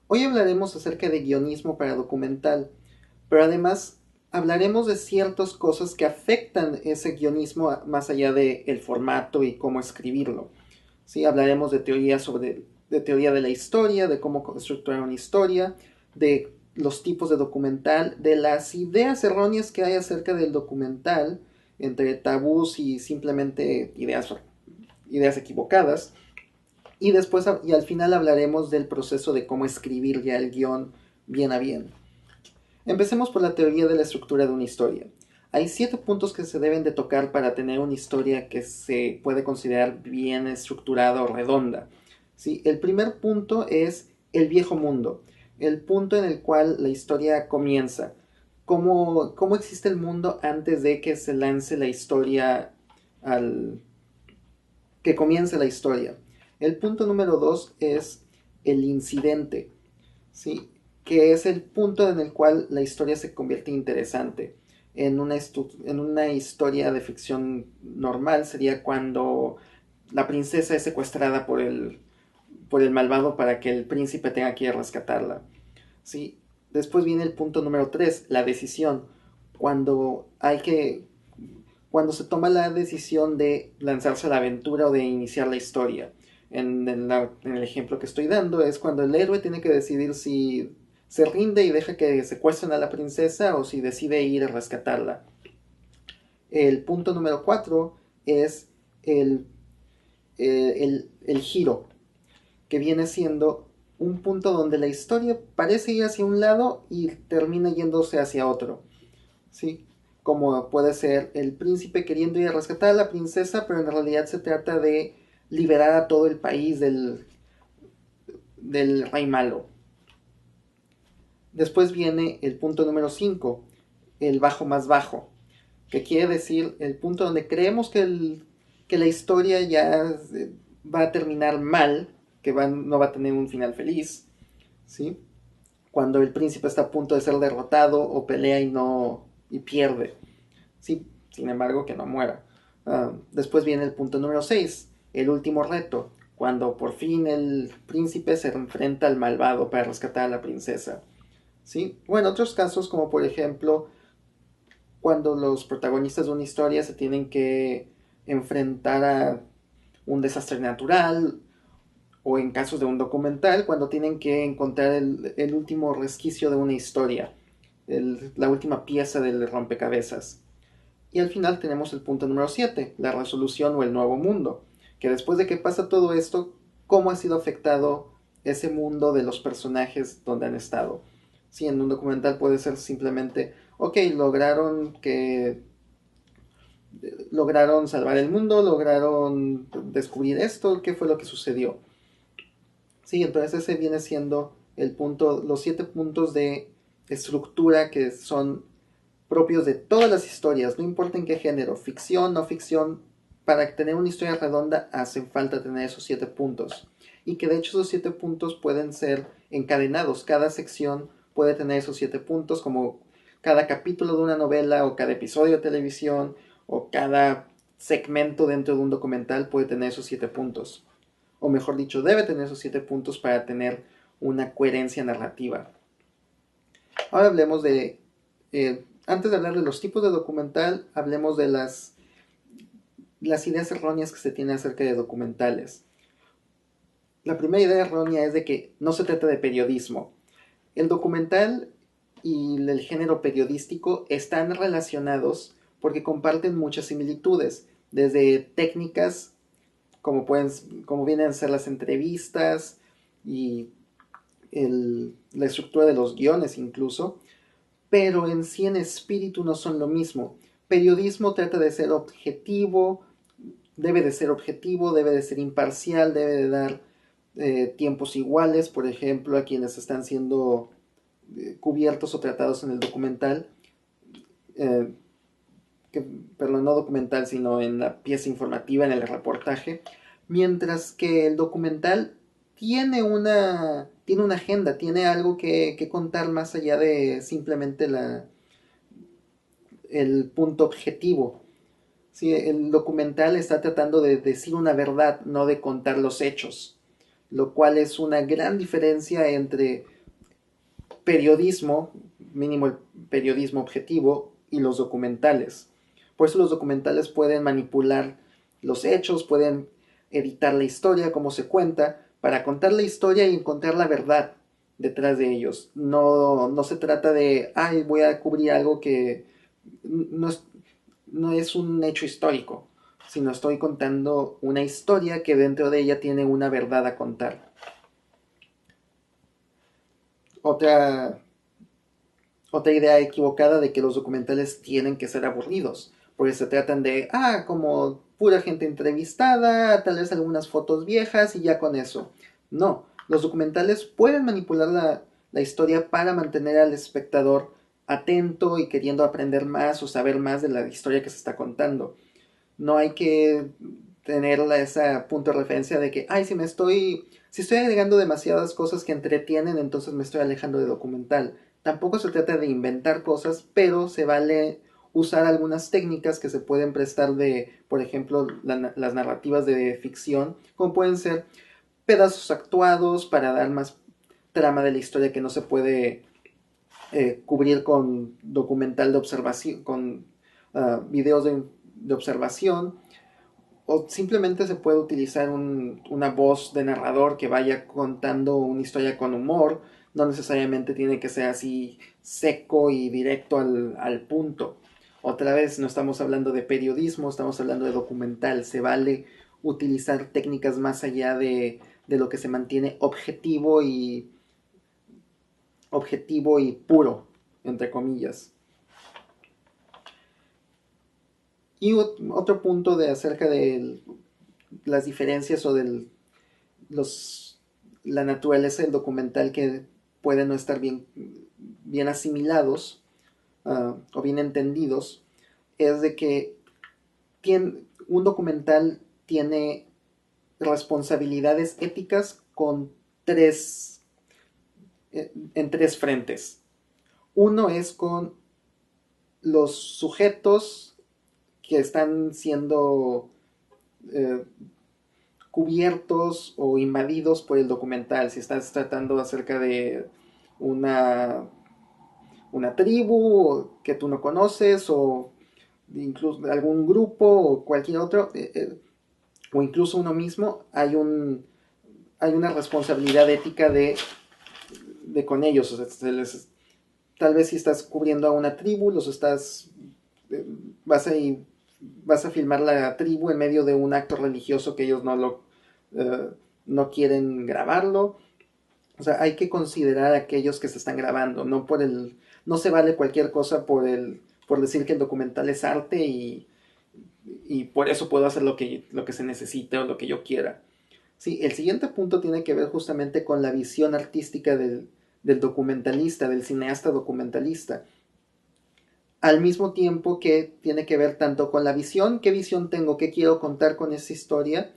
Hoy hablaremos acerca de guionismo para documental, pero además hablaremos de ciertas cosas que afectan ese guionismo más allá del formato y cómo escribirlo. ¿Sí? Hablaremos de teoría de la historia, de cómo estructurar una historia, de los tipos de documental, de las ideas erróneas que hay acerca del documental, entre tabús y simplemente ideas equivocadas. Y al final hablaremos del proceso de cómo escribir ya el guión bien a bien. Empecemos por la teoría de la estructura de una historia. Hay 7 puntos que se deben de tocar para tener una historia que se puede considerar bien estructurada o redonda. ¿Sí? El primer punto es el viejo mundo, el punto en el cual la historia comienza. ¿Cómo existe el mundo antes de que se lance la historia al, que comience la historia? El punto número 2 es el incidente, ¿sí? Que es el punto en el cual la historia se convierte interesante. En una historia de ficción normal sería cuando la princesa es secuestrada por el malvado para que el príncipe tenga que ir a rescatarla. ¿Sí? Después viene el punto número 3, la decisión. Cuando hay que cuando se toma la decisión de lanzarse a la aventura o de iniciar la historia. En el ejemplo que estoy dando es cuando el héroe tiene que decidir si se rinde y deja que secuestren a la princesa o si decide ir a rescatarla. El punto número 4 es el, el giro, que viene siendo un punto donde la historia parece ir hacia un lado y termina yéndose hacia otro. ¿Sí? Como puede ser el príncipe queriendo ir a rescatar a la princesa, pero en realidad se trata de liberar a todo el país del rey malo. Después viene el punto número 5, el bajo más bajo, que quiere decir el punto donde creemos que la historia ya va a terminar mal, no va a tener un final feliz, ¿sí? Cuando el príncipe está a punto de ser derrotado o pelea y pierde. Sí, sin embargo, que no muera. Después viene el punto número 6, el último reto, cuando por fin el príncipe se enfrenta al malvado para rescatar a la princesa. ¿Sí? O en otros casos, como por ejemplo, cuando los protagonistas de una historia se tienen que enfrentar a un desastre natural, o en casos de un documental, cuando tienen que encontrar el último resquicio de una historia, la última pieza del rompecabezas. Y al final tenemos el punto número 7, la resolución o el nuevo mundo, que después de que pasa todo esto, cómo ha sido afectado ese mundo de los personajes donde han estado. Si en un documental puede ser simplemente, ok, lograron salvar el mundo, lograron descubrir esto, qué fue lo que sucedió. Sí, entonces ese viene siendo el punto, los 7 puntos de estructura que son propios de todas las historias, no importa en qué género, ficción, no ficción, para tener una historia redonda hacen falta tener esos 7 puntos. Y que de hecho esos 7 puntos pueden ser encadenados, cada sección puede tener esos 7 puntos, como cada capítulo de una novela o cada episodio de televisión o cada segmento dentro de un documental puede tener esos 7 puntos. O mejor dicho, debe tener esos 7 puntos para tener una coherencia narrativa. Ahora hablemos antes de hablar de los tipos de documental, hablemos de las ideas erróneas que se tienen acerca de documentales. La primera idea errónea es de que no se trata de periodismo. El documental y el género periodístico están relacionados porque comparten muchas similitudes, desde técnicas como vienen a ser las entrevistas y la estructura de los guiones incluso, pero en sí en espíritu no son lo mismo. Periodismo trata de ser objetivo, debe de ser imparcial, debe de dar tiempos iguales, por ejemplo, a quienes están siendo cubiertos o tratados en el documental, eh, perdón, no documental, sino en la pieza informativa, en el reportaje, mientras que el documental tiene una agenda, tiene algo que contar más allá de simplemente el punto objetivo. Sí, el documental está tratando de decir una verdad, no de contar los hechos, lo cual es una gran diferencia entre periodismo, mínimo el periodismo objetivo, y los documentales. Por eso los documentales pueden manipular los hechos, pueden editar la historia, cómo se cuenta, para contar la historia y encontrar la verdad detrás de ellos. No se trata de, ay, voy a cubrir algo que no es, no es un hecho histórico, sino estoy contando una historia que dentro de ella tiene una verdad a contar. Otra, otra idea equivocada de que los documentales tienen que ser aburridos, porque se tratan de, como pura gente entrevistada, tal vez algunas fotos viejas y ya con eso. No, los documentales pueden manipular la historia para mantener al espectador atento y queriendo aprender más o saber más de la historia que se está contando. No hay que tener ese punto de referencia de que, si estoy agregando demasiadas cosas que entretienen, entonces me estoy alejando de documental. Tampoco se trata de inventar cosas, pero se vale usar algunas técnicas que se pueden prestar de, por ejemplo, las narrativas de ficción, como pueden ser pedazos actuados para dar más trama de la historia que no se puede cubrir con documental de observación, con videos de observación, o simplemente se puede utilizar una voz de narrador que vaya contando una historia con humor. No necesariamente tiene que ser así seco y directo al punto. Otra vez, no estamos hablando de periodismo, estamos hablando de documental. Se vale utilizar técnicas más allá de lo que se mantiene objetivo y puro, entre comillas. Y otro punto de acerca de las diferencias o de la naturaleza del documental que pueden no estar bien asimilados o bien entendidos, es de que un documental tiene responsabilidades éticas en tres frentes. Uno es con los sujetos que están siendo eh, cubiertos o invadidos por el documental. Si estás tratando acerca de una, una tribu que tú no conoces, o incluso algún grupo o cualquier otro, o incluso uno mismo, hay una responsabilidad ética de con ellos. O sea, tal vez si estás cubriendo a una tribu, eh, vas a vas a filmar la tribu en medio de un acto religioso que ellos eh, no quieren grabarlo. O sea, hay que considerar a aquellos que se están grabando, no se vale cualquier cosa por decir que el documental es arte y por eso puedo hacer lo que se necesite o lo que yo quiera. Sí, el siguiente punto tiene que ver justamente con la visión artística del documentalista, del cineasta documentalista, al mismo tiempo que tiene que ver tanto con la visión, qué visión tengo, qué quiero contar con esa historia,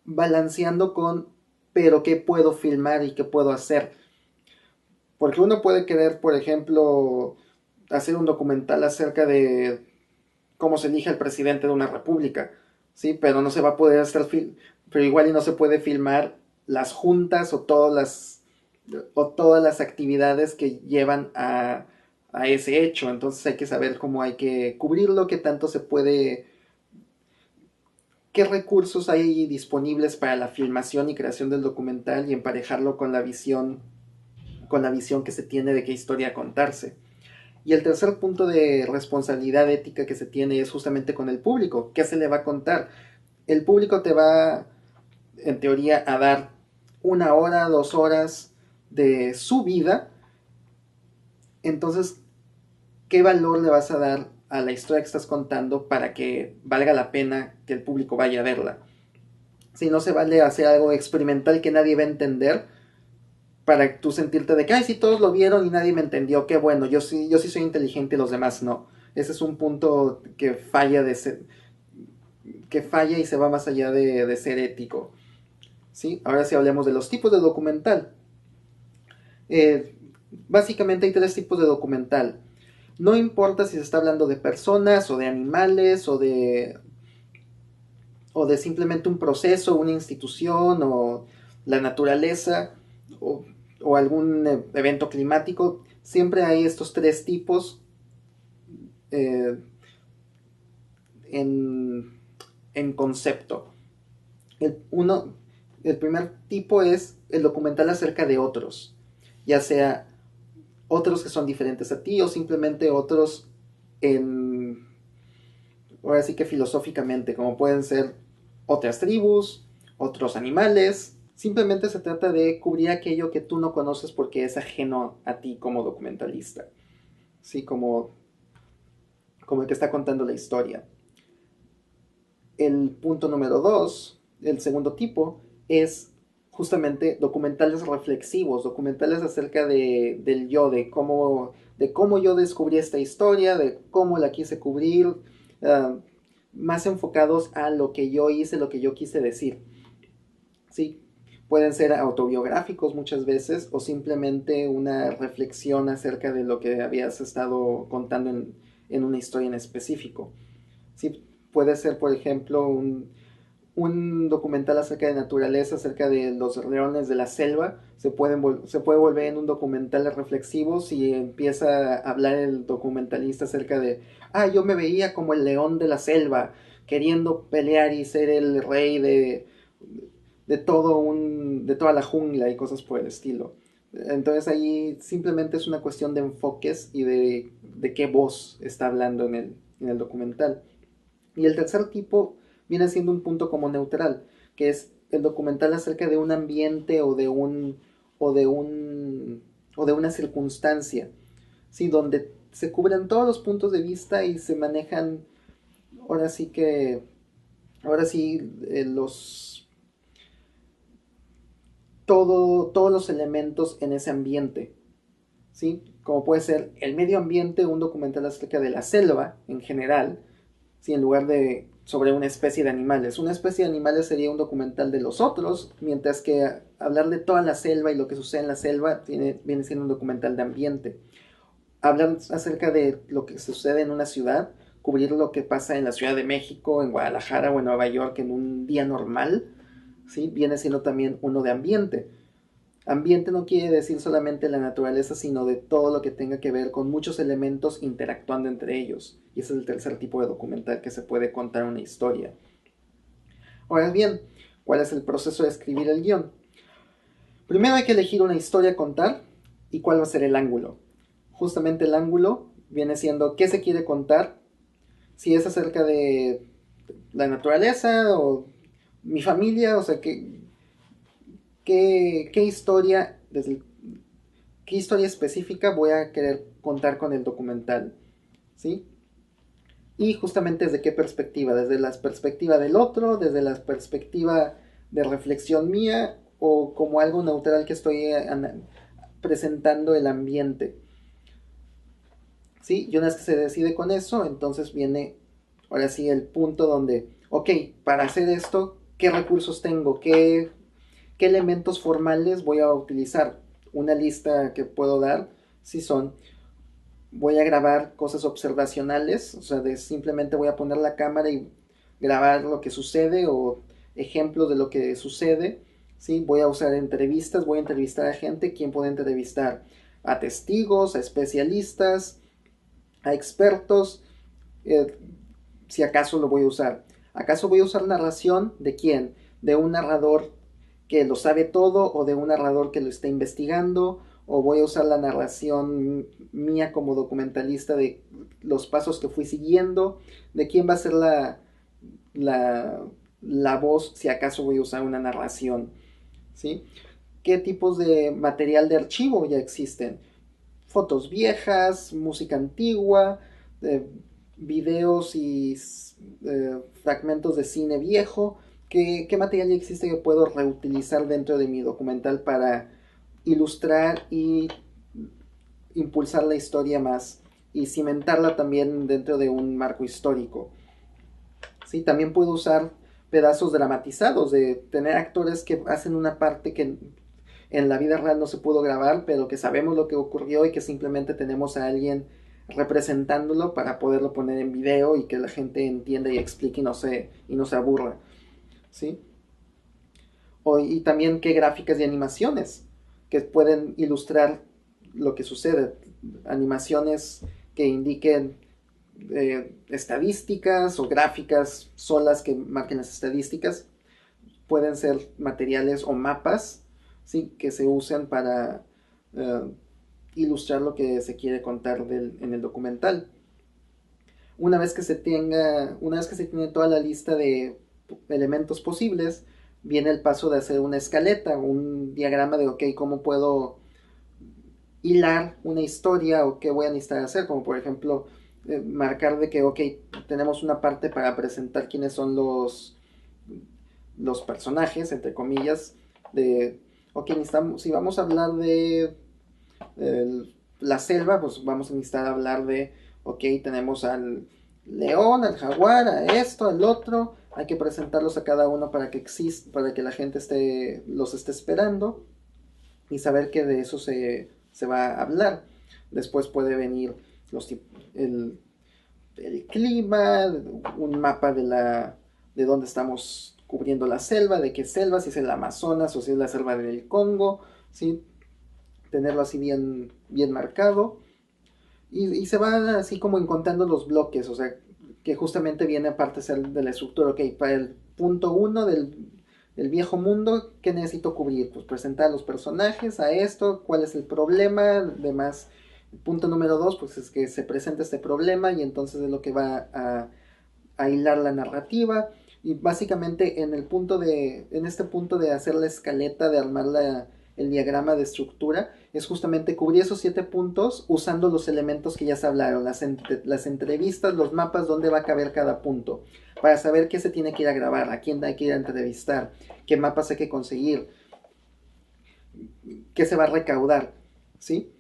balanceando con, pero qué puedo filmar y qué puedo hacer. Porque uno puede querer, por ejemplo, hacer un documental acerca de cómo se elige el presidente de una república, ¿sí? Pero no se va a poder pero igual y no se puede filmar las juntas o todas las actividades que llevan a ese hecho. Entonces hay que saber cómo hay que cubrirlo, qué tanto se puede, qué recursos hay disponibles para la filmación y creación del documental y emparejarlo con la visión que se tiene de qué historia contarse. Y el tercer punto de responsabilidad ética que se tiene es justamente con el público. ¿Qué se le va a contar? El público te va, en teoría, a dar 1 hora, 2 horas de su vida. Entonces, ¿qué valor le vas a dar a la historia que estás contando para que valga la pena que el público vaya a verla? Si no se vale hacer algo experimental que nadie va a entender, para tú sentirte de que, ay, sí, todos lo vieron y nadie me entendió, qué bueno, yo sí soy inteligente y los demás no. Ese es un punto que falla y se va más allá de ser ético. ¿Sí? Ahora sí hablemos de los tipos de documental. Eh, Básicamente hay tres tipos de documental. No importa si se está hablando de personas o de animales o de simplemente un proceso, una institución o la naturaleza. o algún evento climático, siempre hay estos tres tipos eh, en, en concepto. Uno, el primer tipo es el documental acerca de otros, ya sea otros que son diferentes a ti o simplemente otros en, ahora sí que filosóficamente, como pueden ser otras tribus, otros animales. Simplemente se trata de cubrir aquello que tú no conoces porque es ajeno a ti como documentalista. Sí, como el que está contando la historia. El punto número dos, el segundo tipo, es justamente documentales reflexivos, documentales acerca del yo, de cómo yo descubrí esta historia, de cómo la quise cubrir, uh, más enfocados a lo que yo hice, lo que yo quise decir. Sí, pueden ser autobiográficos muchas veces o simplemente una reflexión acerca de lo que habías estado contando en una historia en específico. Sí, puede ser, por ejemplo, un documental acerca de naturaleza, acerca de los leones de la selva, se puede volver en un documental reflexivo si empieza a hablar el documentalista acerca de, yo me veía como el león de la selva, queriendo pelear y ser el rey de toda la jungla y cosas por el estilo. Entonces ahí simplemente es una cuestión de enfoques y de qué voz está hablando en el documental. Y el tercer tipo viene siendo un punto como neutral, que es el documental acerca de un ambiente o de un o de una circunstancia, sí, donde se cubren todos los puntos de vista y se manejan ahora sí que ahora sí los todos los elementos en ese ambiente, ¿sí? Como puede ser el medio ambiente, un documental acerca de la selva en general, ¿sí? En lugar de sobre una especie de animales. Una especie de animales sería un documental de los otros, mientras que hablar de toda la selva y lo que sucede en la selva viene siendo un documental de ambiente. Hablar acerca de lo que sucede en una ciudad, cubrir lo que pasa en la Ciudad de México, en Guadalajara o en Nueva York en un día normal, ¿sí? Viene siendo también uno de ambiente. Ambiente no quiere decir solamente la naturaleza, sino de todo lo que tenga que ver con muchos elementos interactuando entre ellos. Y ese es el tercer tipo de documental que se puede contar una historia. Ahora bien, ¿cuál es el proceso de escribir el guión? Primero hay que elegir una historia a contar y cuál va a ser el ángulo. Justamente el ángulo viene siendo qué se quiere contar, si es acerca de la naturaleza o mi familia, o sea, qué historia desde qué historia específica voy a querer contar con el documental, ¿sí? Y justamente desde qué perspectiva, desde la perspectiva del otro, desde la perspectiva de reflexión mía o como algo neutral que estoy presentando el ambiente, ¿sí? Y una vez que se decide con eso, entonces viene ahora sí el punto donde, ok, para hacer esto, ¿qué recursos tengo? ¿Qué elementos formales voy a utilizar? Una lista que puedo dar, si son voy a grabar cosas observacionales, o sea, de simplemente voy a poner la cámara y grabar lo que sucede o ejemplos de lo que sucede, ¿sí? Voy a usar entrevistas, voy a entrevistar a gente, ¿quién puede entrevistar? A testigos, a especialistas, a expertos, eh, si acaso lo voy a usar. ¿Acaso voy a usar narración de quién? ¿De un narrador que lo sabe todo o de un narrador que lo está investigando? ¿O voy a usar la narración mía como documentalista de los pasos que fui siguiendo? ¿De quién va a ser la, la voz si acaso voy a usar una narración? ¿Sí? ¿Qué tipos de material de archivo ya existen? Fotos viejas, música antigua, eh, videos y fragmentos de cine viejo. ¿Qué material existe que puedo reutilizar dentro de mi documental para ilustrar y impulsar la historia más y cimentarla también dentro de un marco histórico? ¿Sí? También puedo usar pedazos dramatizados, de tener actores que hacen una parte que en la vida real no se pudo grabar, pero que sabemos lo que ocurrió y que simplemente tenemos a alguien representándolo para poderlo poner en video y que la gente entienda y explique y no se aburra, ¿sí? Y también qué gráficas y animaciones. que pueden ilustrar lo que sucede, animaciones que indiquen estadísticas o gráficas solas que marquen las estadísticas. Pueden ser materiales o mapas, ¿sí?, que se usan para ilustrar lo que se quiere contar en el documental. Una vez que se tiene toda la lista de elementos posibles, viene el paso de hacer una escaleta, un diagrama de, ok, cómo puedo hilar una historia o qué voy a necesitar hacer, como por ejemplo marcar de que, ok, tenemos una parte para presentar quiénes son los personajes, entre comillas, de, ok, necesitamos, si vamos a hablar de la selva, pues vamos a necesitar hablar de, ok, tenemos al león, al jaguar, a esto, al otro, hay que presentarlos a cada uno para que para que la gente los esté esperando y saber que de eso se va a hablar. Después puede venir el clima, un mapa de dónde estamos cubriendo la selva, de qué selva, si es el Amazonas o si es la selva del Congo, ¿sí? Tenerlo así bien marcado. Y se van así como encontrando los bloques, o sea, que justamente viene aparte de la estructura. Ok, para el punto 1 del viejo mundo, ¿qué necesito cubrir? Pues presentar a los personajes, a esto, cuál es el problema, además. Punto número 2, pues es que se presenta este problema y entonces es lo que va a hilar la narrativa. Y básicamente en este punto de hacer la escaleta, de armar el diagrama de estructura, es justamente cubrir esos 7 puntos usando los elementos que ya se hablaron, las entrevistas, los mapas, dónde va a caber cada punto, para saber qué se tiene que ir a grabar, a quién hay que ir a entrevistar, qué mapas hay que conseguir, qué se va a recaudar, ¿sí?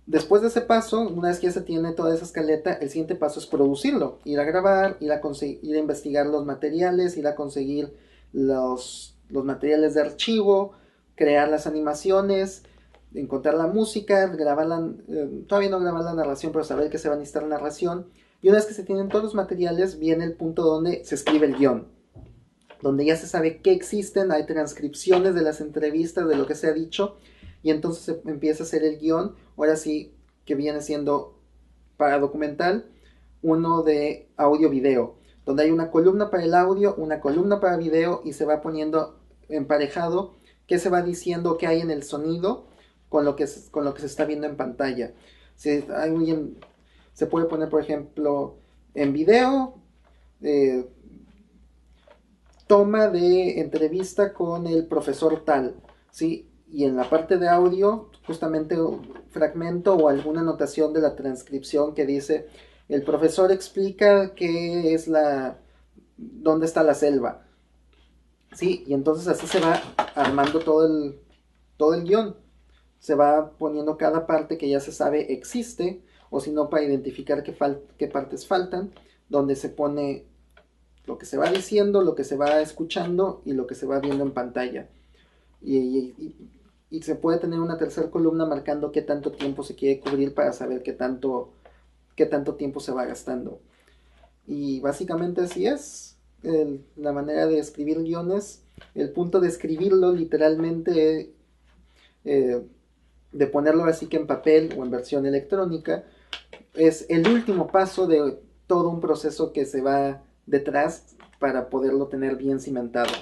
Después de ese paso, una vez que ya se tiene toda esa escaleta, el siguiente paso es producirlo, ir a grabar, ir a investigar los materiales, ir a conseguir los materiales de archivo, crear las animaciones, encontrar la música, todavía no grabar la narración, pero saber que se va a necesitar narración. Y una vez que se tienen todos los materiales, viene el punto donde se escribe el guión, donde ya se sabe qué existen, hay transcripciones de las entrevistas, de lo que se ha dicho, y entonces se empieza a hacer el guión, ahora sí que viene siendo para documental, uno de audio-video, donde hay una columna para el audio, una columna para video, y se va poniendo emparejado qué se va diciendo, qué hay en el sonido con lo que se está viendo en pantalla. Se puede poner, por ejemplo, en video, toma de entrevista con el profesor tal, ¿sí? Y en la parte de audio, justamente un fragmento o alguna anotación de la transcripción que dice, el profesor explica qué es dónde está la selva, ¿sí? Y entonces así se va armando todo el guión. Se va poniendo cada parte que ya se sabe existe, o si no, para identificar qué partes faltan, donde se pone lo que se va diciendo, lo que se va escuchando y lo que se va viendo en pantalla. Y se puede tener una tercera columna marcando qué tanto tiempo se quiere cubrir para saber qué tanto tiempo se va gastando. Y básicamente así es la manera de escribir guiones. El punto de escribirlo literalmente, de ponerlo así que en papel o en versión electrónica, es el último paso de todo un proceso que se va detrás para poderlo tener bien cimentado.